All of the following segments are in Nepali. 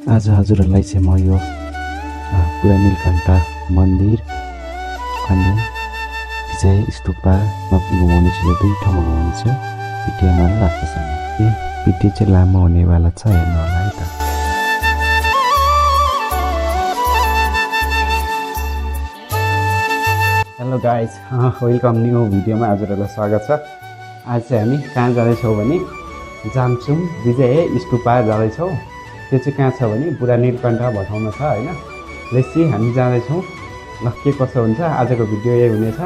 आज हजुरहरूलाई चाहिँ म यो पुरा नीलकण्ठ मन्दिर अनि विजय स्तूपमा घुमाउने छु। यो दुई ठाउँमा घुमाउने छु। भिडियोमा लास्टसम्म भिडियो चाहिँ लामो हुनेवाला छ, हेर्नु होला है त। हेलो गाइज, वेलकम न्यू भिडियोमा हजुरहरूलाई स्वागत छ। आज चाहिँ हामी कहाँ जाँदैछौँ भने जामसुङ विजय स्तूपा जाँदैछौँ। त्यो चाहिँ कहाँ छ भने बुढा नीलकण्ठ भठाउँमा छ होइन। लेसी हामी जाँदैछौँ। ल के कसो हुन्छ आजको भिडियो यही हुनेछ।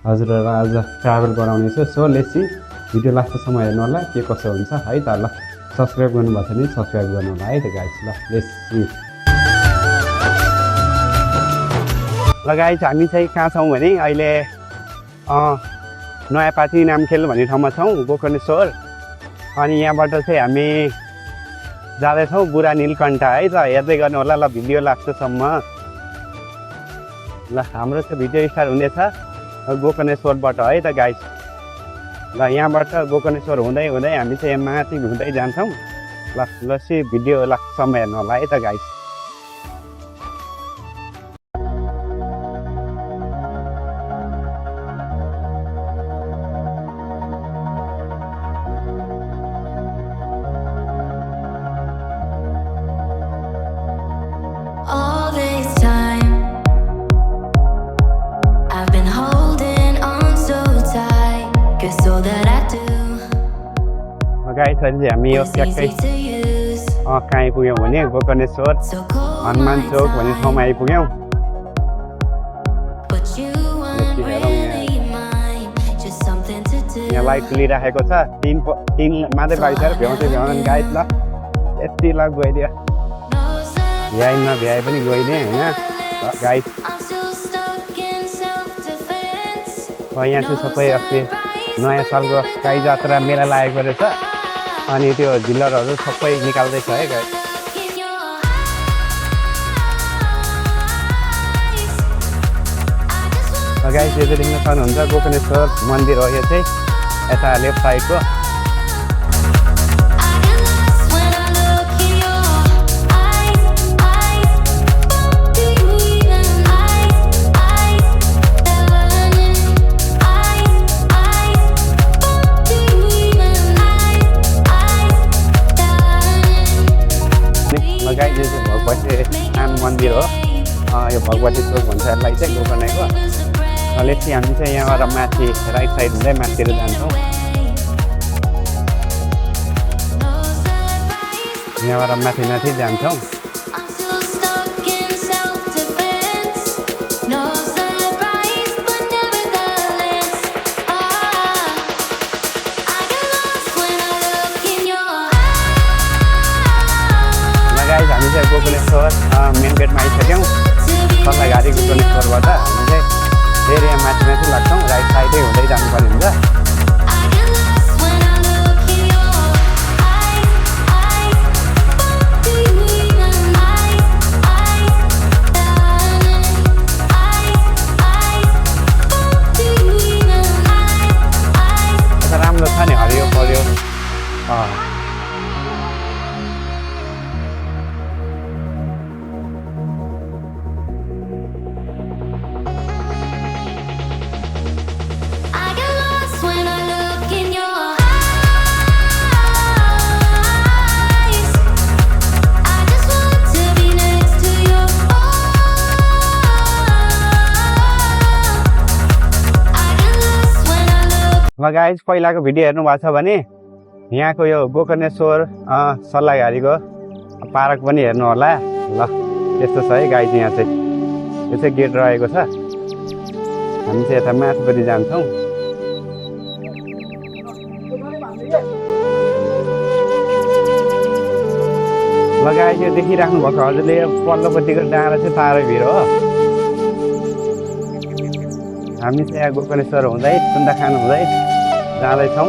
हजुरहरूलाई आज ट्राभल गराउनेछु। सो लेसी भिडियो लास्टसम्म हेर्नु होला के कसो हुन्छ है त। ल सब्सक्राइब गर्नुभएको छ भने सब्सक्राइब गर्नु होला है त गाइज। ल लेसी ल गाइज, हामी चाहिँ कहाँ छौँ भने अहिले नयाँ पाटी नामखेल भन्ने ठाउँमा छौँ, गोकर्णेश्वर। अनि यहाँबाट चाहिँ हामी जाँदैछौँ बुढा नीलकण्ठ है त। हेर्दै गर्नु होला ल भिडियो लास्टसम्म। ल हाम्रो चाहिँ भिडियो स्टार्ट हुनेछ गोकर्णेश्वरबाट है त गाइज। ल यहाँबाट गोकर्णेश्वर हुँदै हुँदै हामी चाहिँ माथि हुँदै जान्छौँ। ल लसी भिडियो लास्टसम्म हेर्नु होला है त गाइज। गाइस अहिले चाहिँ हामी यो ट्याक्कै कहाँ आइपुग्यौँ भने गोकर्णेश्वर हनुमान चौक भन्ने ठाउँमा आइपुग्यौँ। यहाँ लाइट खुलिराखेको छ। तिन मात्रै बाइक छ भ्याउँदै भ्याउँदैन गाइस। ल यति ल गइदियो भ्याइ नभ्याए पनि गइदिएँ होइन गाइस। यहाँ चाहिँ सबै अस्ति नयाँ सालको गाई जात्रा मेला लागेको रहेछ। अनि त्यो झिल्लरहरू सबै निकाल्दैछ है गाइस। गाइस यो चाहिँ देख्न सक्नुहुन्छ गोकर्णेश्वर मन्दिर हो। यो चाहिँ यता लेफ्ट साइडको। गाइस यो चाहिँ भगवती आम मन्दिर हो। यो भगवती चोक भन्छ यसलाई चाहिँ गोकर्णेको। लेसी हामी चाहिँ यहाँबाट माथि राइट साइड हुँदै माथितिर जान्छौँ। यहाँबाट माथि माथि जान्छौँ। हामी चाहिँ गोकर्णेश्वर मेन गेटमा आइसक्यौँ। सल्लाहघारी गोकर्णेश्वरबाट हामी चाहिँ फेरि यहाँ माथि माथि लाग्छौँ। राइट साइडै हुँदै जानुपर्ने हुन्छ। राम्रो छ नि, हरियो पर्यो। ल गाइज पहिलाको भिडियो हेर्नु भएको छ भने यहाँको यो गोकर्णेश्वर सल्लाहघारीको पार्क पनि हेर्नु होला। ल यस्तो छ है गाइज। यहाँ चाहिँ यो चाहिँ गेट रहेको छ। हामी चाहिँ यता माथिपट्टि जान्छौँ। ल गाइज यो देखिराख्नु भएको हजुरले पल्लोपट्टिको डाँडा चाहिँ तारै भिर हो। हामी चाहिँ यहाँ गोकर्णेश्वर हुँदै सुन्दाखान हुँदै जाँदैछौँ।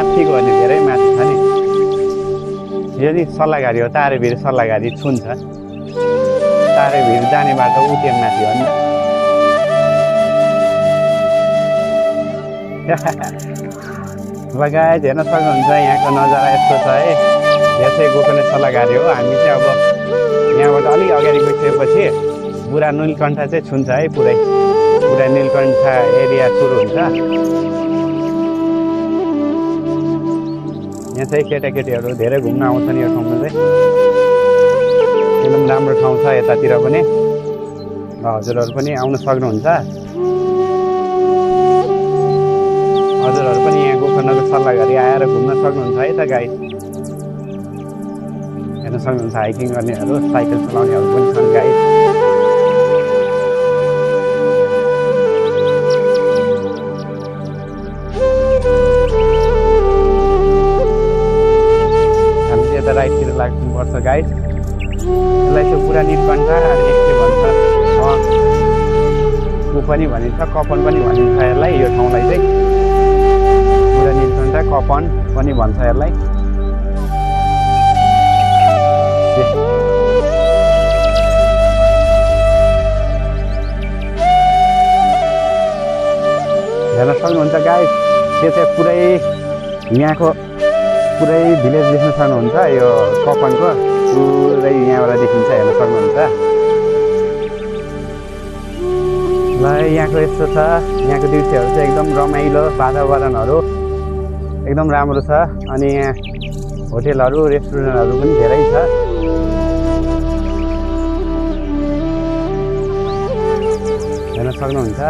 माथिको भने धेरै माथि छ नि यदि सल्लाहघारी हो तारेभिर सल्लाहघारी छुन्छ तारेभिर जाने बाटो उत्यम माथि हो नि लगायत हेर्न सक्नुहुन्छ यहाँको नजारा यस्तो छ है यो चाहिँ गोकर्ण सल्लाहघारी हो हामी चाहिँ अब यहाँबाट अलिक अगाडि गइसकेपछि बुढा नीलकण्ठ चाहिँ छुन्छ है पुरा नीलकण्ठ एरिया सुरु हुन्छ यहाँ चाहिँ केटाकेटीहरू धेरै घुम्न आउँछन् यो ठाउँमा चाहिँ एकदम राम्रो ठाउँ छ यतातिर पनि हजुरहरू पनि आउन सक्नुहुन्छ हजुरहरू पनि यहाँ गोकर्णको सल्लाहघारी आएर घुम्न सक्नुहुन्छ है त गाइड हेर्न सक्नुहुन्छ हाइकिङ गर्नेहरू साइकल चलाउनेहरू पनि छन् गाइड हामी चाहिँ यता राइटतिर लाग्नुपर्छ गाइड यसलाई चाहिँ पुरा नीलकण्ठ अनि के भन्छ ऊ पनि भनिन्छ कपन पनि भनिन्छ यसलाई यो ठाउँलाई चाहिँ पुरा नीलकण्ठ कपन पनि भन्छ यसलाई हेर्न सक्नुहुन्छ गाइस त्यो चाहिँ पुरै यहाँको पुरै भिलेज देख्न सक्नुहुन्छ यो कपनको पुरै यहाँबाट देखिन्छ हेर्न सक्नुहुन्छ ल यहाँको यस्तो छ यहाँको दृश्यहरू चाहिँ एकदम रमाइलो वातावरणहरू एकदम राम्रो छ अनि यहाँ होटेलहरू रेस्टुरेन्टहरू पनि धेरै छ हेर्न सक्नुहुन्छ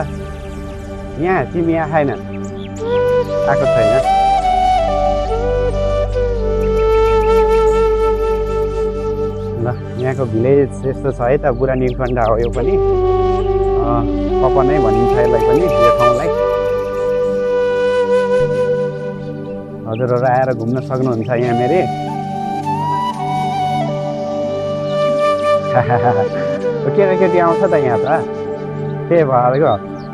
यहाँ तिमी यहाँ आएन आएको छैन ल यहाँको भिलेज यस्तो छ है त बुढा नीलकण्ठ हो यो पनि कपनै भनिन्छ यसलाई पनि यो ठाउँलाई हजुरहरू आएर घुम्न सक्नुहुन्छ यहाँ मेरे केटाकेटी आउँछ त यहाँ त त्यही भएर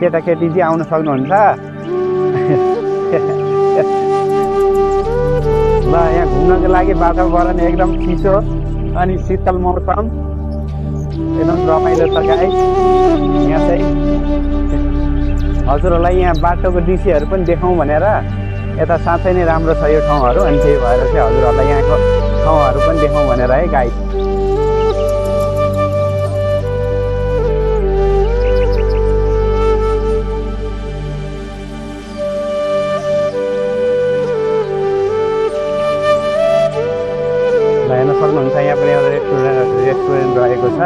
केटाकेटी चाहिँ आउन सक्नुहुन्छ ल यहाँ घुम्नको लागि वातावरण एकदम चिसो अनि शीतल मौसम एकदम रमाइलो छ गाइस यहाँ चाहिँ हजुरहरूलाई यहाँ बाटोको दृश्यहरू पनि देखाउँ भनेर यता साँच्चै नै राम्रो छ यो ठाउँहरू अनि त्यही भएर चाहिँ हजुरहरूलाई यहाँको ठाउँहरू पनि देखाउँ भनेर है गाइस हेर्न सक्नुहुन्छ यहाँ पनि एउटा रेस्टुरेन्ट रहेको छ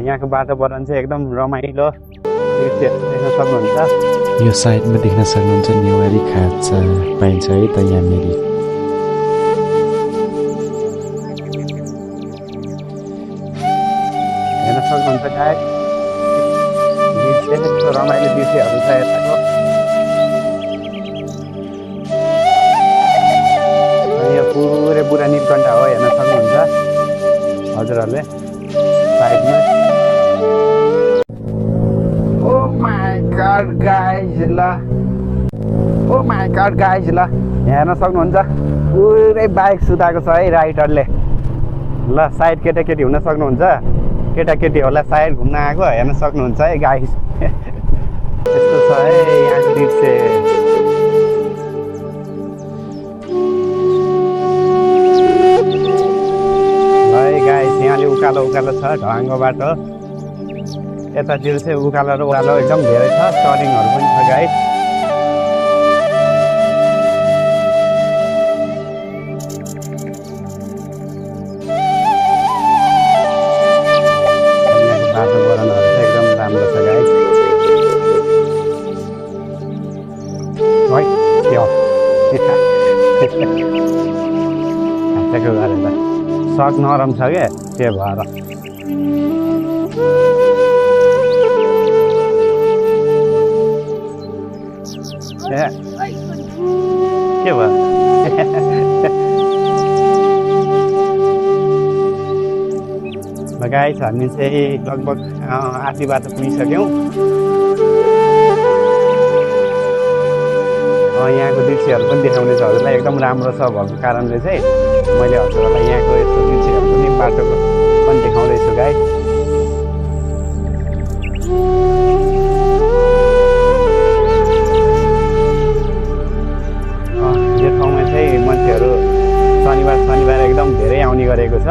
यहाँको वातावरण चाहिँ एकदम रमाइलो देख्न सक्नुहुन्छ यो साइडमा देख्न सक्नुहुन्छ नेवारी खाजा पाइन्छ है त यहाँनिर हेर्न सक्नुहुन्छ गाइस यस्तो रमाइलो दृश्यहरू छ यताको यो पुरै बुढा नीलकण्ठ हो हेर्न सक्नुहुन्छ हजुरहरूले साइडमा ओ माई गॉड गाइस ल यहाँ हेर्न सक्नुहुन्छ पुरै बाइक सुताएको छ है राइडरले ल साइड केटाकेटी हुन सक्नुहुन्छ केटाकेटीहरूलाई साइड घुम्न आएको हेर्न सक्नुहुन्छ है गाइस यस्तो छ है यहाँको दृश्य है गाइस यहाँले उकालो छ ढाङ्गो बाटो यतातिर चाहिँ उकालो र उकालो एकदम धेरै छ टर्निङहरू पनि छ गाइस वातावरणहरू चाहिँ एकदम राम्रो छ गाइस है के हो खाँचेको गरेर सक नरम छ क्या त्यो भएर के भयो गाइस हामी चाहिँ लगभग आधी बाटो पुगिसक्यौँ। यहाँको दृश्यहरू पनि देखाउनेछ हजुरलाई, एकदम राम्रो छ भएको कारणले चाहिँ मैले हजुरहरूलाई यहाँको यस्तो दृश्यहरू पनि बाटोको पनि देखाउँदैछु गाइस। यो ठाउँमा चाहिँ मान्छेहरू शनिबार एकदम धेरै आउने गरेको छ,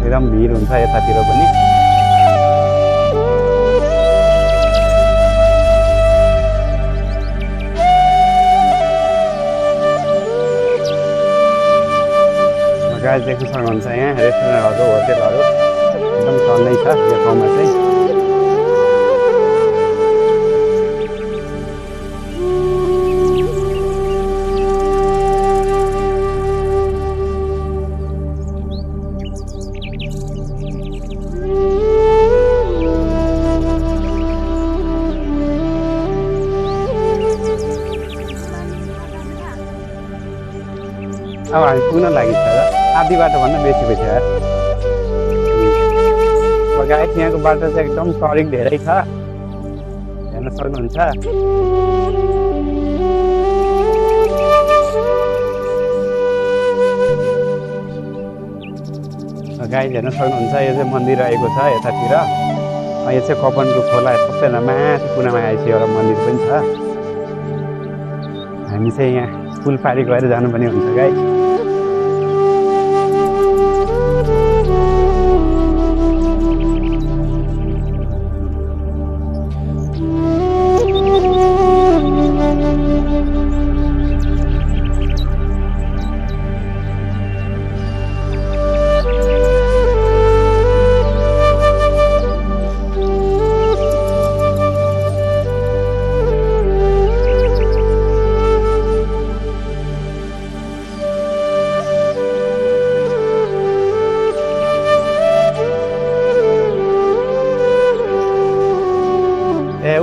एकदम भिड हुन्छ यतातिर पनि। गाइस देख्न सक्नुहुन्छ यहाँ रेस्टुरेन्टहरू होटेलहरू एकदम चल्दै छ यो ठाउँमा चाहिँ। अब हामी पुग्न लागि छ र आधी बाटोभन्दा बेसी भइसक्यो। गाइस यहाँको बाटो चाहिँ एकदम सडिक धेरै छ, हेर्न सक्नुहुन्छ। गाइस हेर्न सक्नुहुन्छ यो चाहिँ मन्दिर रहेको छ यतातिर। यो चाहिँ कपनको खोला सबैभन्दा माथि कुनामा आएपछि एउटा मन्दिर पनि छ। हामी चाहिँ यहाँ पुल पारी गएर जानुपर्ने हुन्छ गाइस।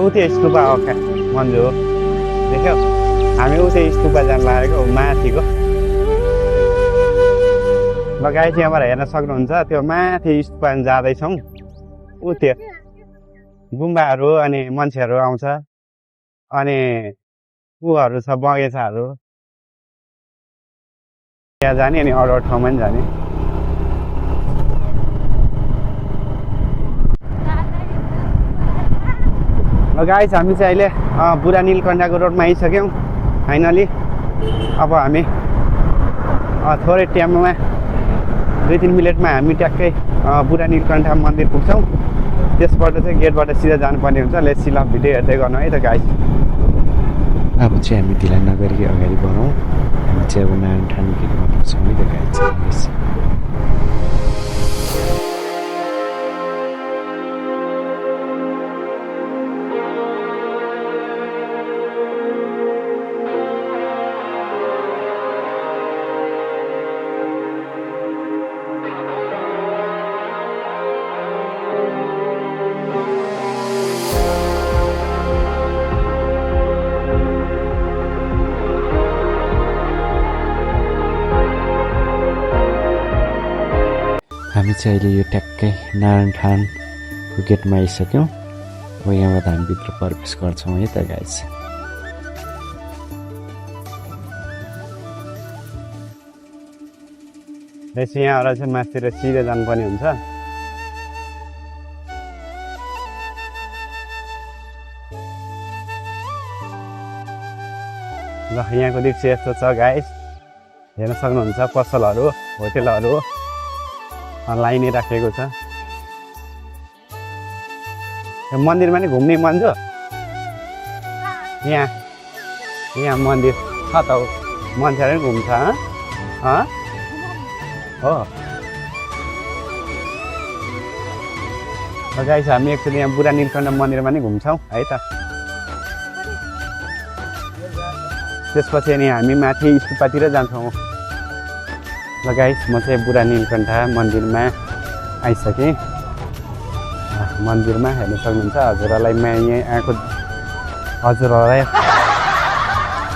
उतै स्तुपा हो मन्जु हो, देख्यौ हामी उतै स्तुपा जान लागेको माथिको। गाइस यहाँबाट हेर्न सक्नुहुन्छ त्यो माथि स्तुपा जाँदैछौँ। ऊ त्यो गुम्बाहरू अनि मान्छेहरू आउँछ अनि ऊहरू छ बगैँचाहरू, त्यहाँ जाने अनि अरू ठाउँमा पनि जाने। गाइस हामी चाहिँ अहिले बुढा नीलकण्ठको रोडमा आइसक्यौँ फाइनली। अब हामी थोरै टाइममा 2-3 मिनटमा हामी ट्याक्कै बुढा नीलकण्ठ मन्दिर पुग्छौँ। त्यसबाट चाहिँ गेटबाट सिधा जानुपर्ने हुन्छ। लेट्स सी, लभ भिडियो हेर्दै गर्नु है त गाइस। अब चाहिँ हामी ढिला नगरी अगाडि बढौँ। हामी चाहिँ अब नारायणठान गेटमा पुग्छौँ है त गाइस। हामी चाहिँ अहिले यो ट्याक्कै नारायणठानको गेटमा आइसक्यौँ। अब यहाँबाट हामी भित्र प्रवेश गर्छौँ है त गाइस। यहाँबाट चाहिँ माथितिर सिधै जानुपर्ने हुन्छ। ल यहाँको दृश्य यस्तो छ गाइस, हेर्न सक्नुहुन्छ। पसलहरू होटेलहरू लाइनै राखेको छ। मन्दिरमा नि घुम्ने मन छ। यहाँ मन्दिर छ त, मान्छेहरू पनि घुम्छ हो। गाइस हामी एकचोटि यहाँ बुढा नीलकण्ठ मन्दिरमा नि घुम्छौँ है त। त्यसपछि अनि हामी माथि स्तुपातिर जान्छौँ। ल गाइस म चाहिँ बुढा नीलकण्ठ मन्दिरमा आइसकेँ। मन्दिरमा हेर्न सक्नुहुन्छ। हजुरहरूलाई म यहाँ आएको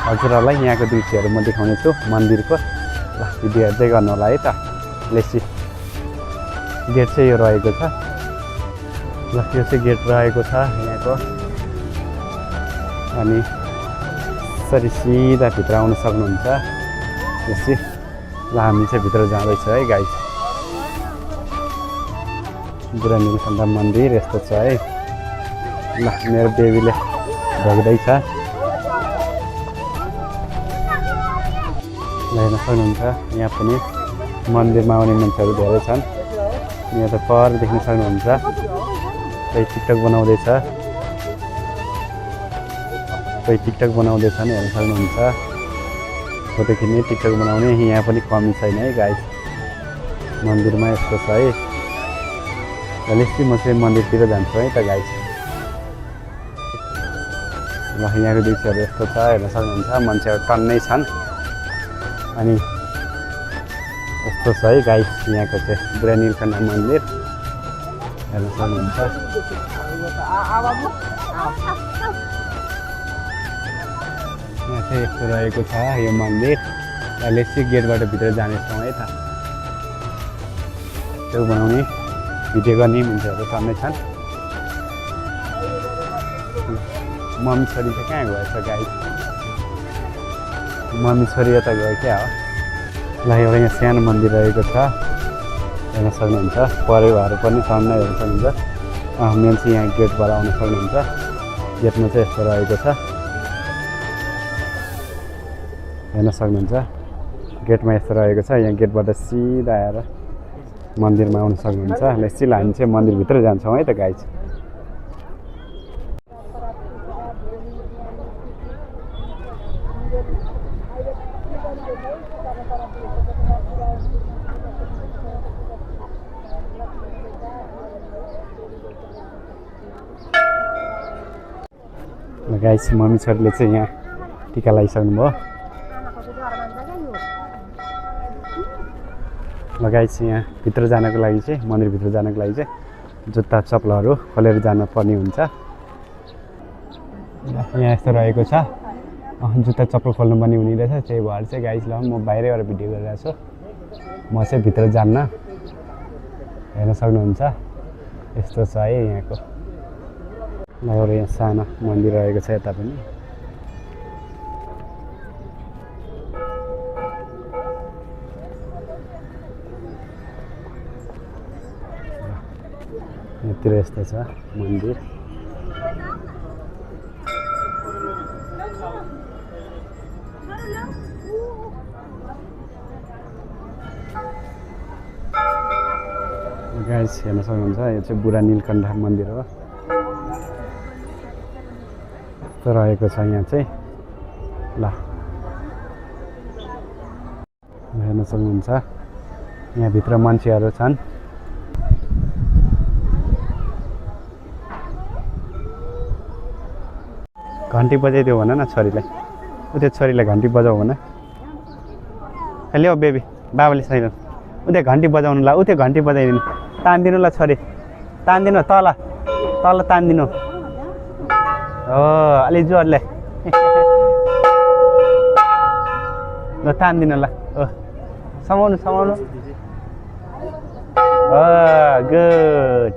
हजुरहरूलाई यहाँको दृश्यहरू म देखाउने छु मन्दिरको। ल भिडियो हेर्दै गर्नु होला है त। Let's see. गेट चाहिँ यो रहेको छ। ल यो चाहिँ गेट रहेको छ यहाँको। अनि यसरी सिधा भित्र आउन सक्नुहुन्छ यसरी। ल हामी चाहिँ भित्र जाँदैछ है गाइस। बुढा नीलकण्ठ मन्दिर यस्तो छ है। ल मेरो बेबीले ढोग्दैछ। ल हेर्न सक्नुहुन्छ यहाँ पनि मन्दिरमा आउने मान्छेहरू धेरै छन्। यहाँ त पर देख्न सक्नुहुन्छ कोही टिकटक बनाउँदैछ, कोही टिकटक बनाउँदैछन् हेर्न सक्नुहुन्छ। फोटो खिच्ने टिकटक बनाउने यहाँ पनि कमी छैन है गाइस। मन्दिरमा यस्तो छ है। भनेपछि म चाहिँ मन्दिरतिर जान्छु है त गाइस। ल यहाँको दृश्यहरू यस्तो छ हेर्न सक्नुहुन्छ। मान्छेहरू टन्नै छन्। अनि यस्तो छ है गाइस यहाँको चाहिँ बुढा नीलकण्ठ मन्दिर हेर्न सक्नुहुन्छ। यहाँ चाहिँ यस्तो रहेको छ यो मन्दिर। अहिले चाहिँ गेटबाट भित्र जानेछौँ है त। त्यो बनाउने भिडियो गर्ने मान्छेहरू टन्नै छन्। मम्मी छोरी चाहिँ कहाँ गएछ गाइस? मम्मी छोरी यता गयो क्या हो? ल एउटा यहाँ सानो मन्दिर रहेको छ हेर्न सक्नुहुन्छ। परिवारहरू पनि छन् हेर्न सक्नुहुन्छ। मेन चाहिँ यहाँ गेटबाट आउन सक्नुहुन्छ। गेटमा चाहिँ यस्तो रहेको छ हेर्न सक्नुहुन्छ। गेटमा यस्तो रहेको छ। यहाँ गेटबाट सिधा आएर मन्दिरमा आउन सक्नुहुन्छ। यसरी हामी चाहिँ मन्दिरभित्र जान्छौँ है त गाइस। गाइस मम्मी छोरीले चाहिँ यहाँ टिका लगाइसक्नु भयो। ल गाइस यहाँ भित्र जानको लागि चाहिँ मन्दिरभित्र जानको लागि चाहिँ जुत्ता चप्पलहरू खोलेर जान पर्ने हुन्छ। यहाँ यस्तो रहेको छ। जुत्ता चप्पल खोल्नु पनि हुने रहेछ। त्यही भएर चाहिँ गाइस ल म बाहिरैबाट भिडियो गरिरहेको छु। म चाहिँ भित्र जान्न हेर्न सक्नुहुन्छ। यस्तो छ है यहाँको। ल एउटा यहाँ सानो मन्दिर रहेको छ यता पनि। यतिर यस्तो छ मन्दिर। गाइस हेर्न सक्नुहुन्छ यो चाहिँ बुढा नीलकण्ठ मन्दिर हो। यस्तो रहेको छ यहाँ चाहिँ। ल हेर्न सक्नुहुन्छ यहाँभित्र मान्छेहरू छन्। घन्टी बजाइदियो भन न छोरीलाई। उतै छोरीलाई घन्टी बजाऊ भन। ल्याऊ बेबी बाबाले छैन। उतै घन्टी बजाउनु ला। उतै घन्टी बजाइदिनु। तान्दिनु ल छोरी। तान्दिनु तल तल तान्दिनु। हो अलि जोडले ल तान्दिनु ल। समाउनु समाउनु। गुड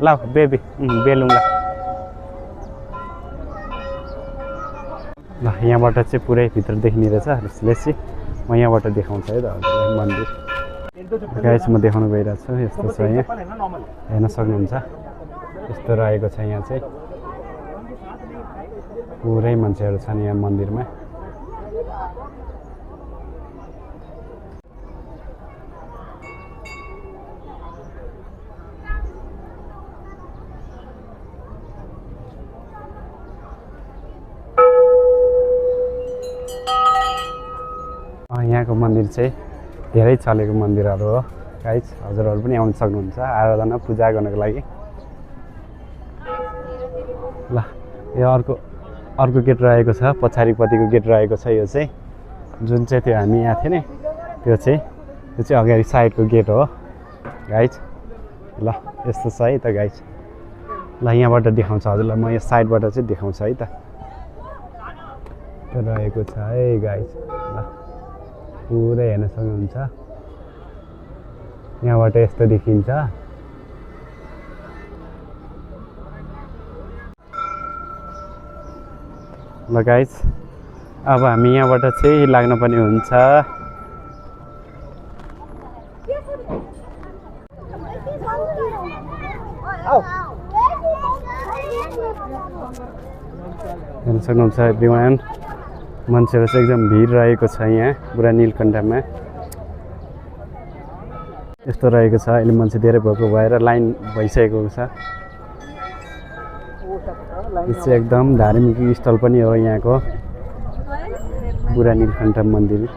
ल बेबी बेलुङ ल। ल यहाँबाट चाहिँ पुरै भित्र देखिने रहेछ। यसले म यहाँबाट देखाउँछु है त हजुरलाई मन्दिर। गाइस म देखाउन गइरहेको छु। यस्तो छ यहाँ हेर्न सक्नुहुन्छ। यस्तो रहेको छ यहाँ चाहिँ। पुरै मान्छेहरू छन् यहाँ मन्दिरमा। यहाँको मन्दिर चाहिँ धेरै चलेको मन्दिरहरू हो गाइस। हजुरहरू पनि आउन सक्नुहुन्छ आराधना पूजा गर्नको लागि। ल यो अर्को गेट रहेको छ। पछाडिपट्टिको गेट रहेको छ यो चाहिँ। जुन चाहिँ त्यो हामी यहाँ थियो नि त्यो चाहिँ अगाडि साइडको गेट हो गाइस। ल यस्तो छ है त गाइस। ल यहाँबाट देखाउँछ हजुरलाई म यो साइडबाट चाहिँ देखाउँछु है त। त्यो रहेको छ है गाइस। ल पुरै हेर्न सक्नुहुन्छ। यहाँबाट यस्तो देखिन्छ। ल गाइस, अब हामी यहाँबाट चाहिँ लाग्नुपर्ने हुन्छ हेर्न सक्नुहुन्छ एभ्रिवान, मान्छेहरू चाहिँ एकदम भिड रहेको छ यहाँ पुरा नीलकण्ठमा। यस्तो रहेको छ, अहिले मान्छे धेरै भएको भएर लाइन भइसकेको छ। यो चाहिँ एकदम धार्मिक स्थल पनि हो यहाँको बुढा नीलकण्ठ मन्दिर।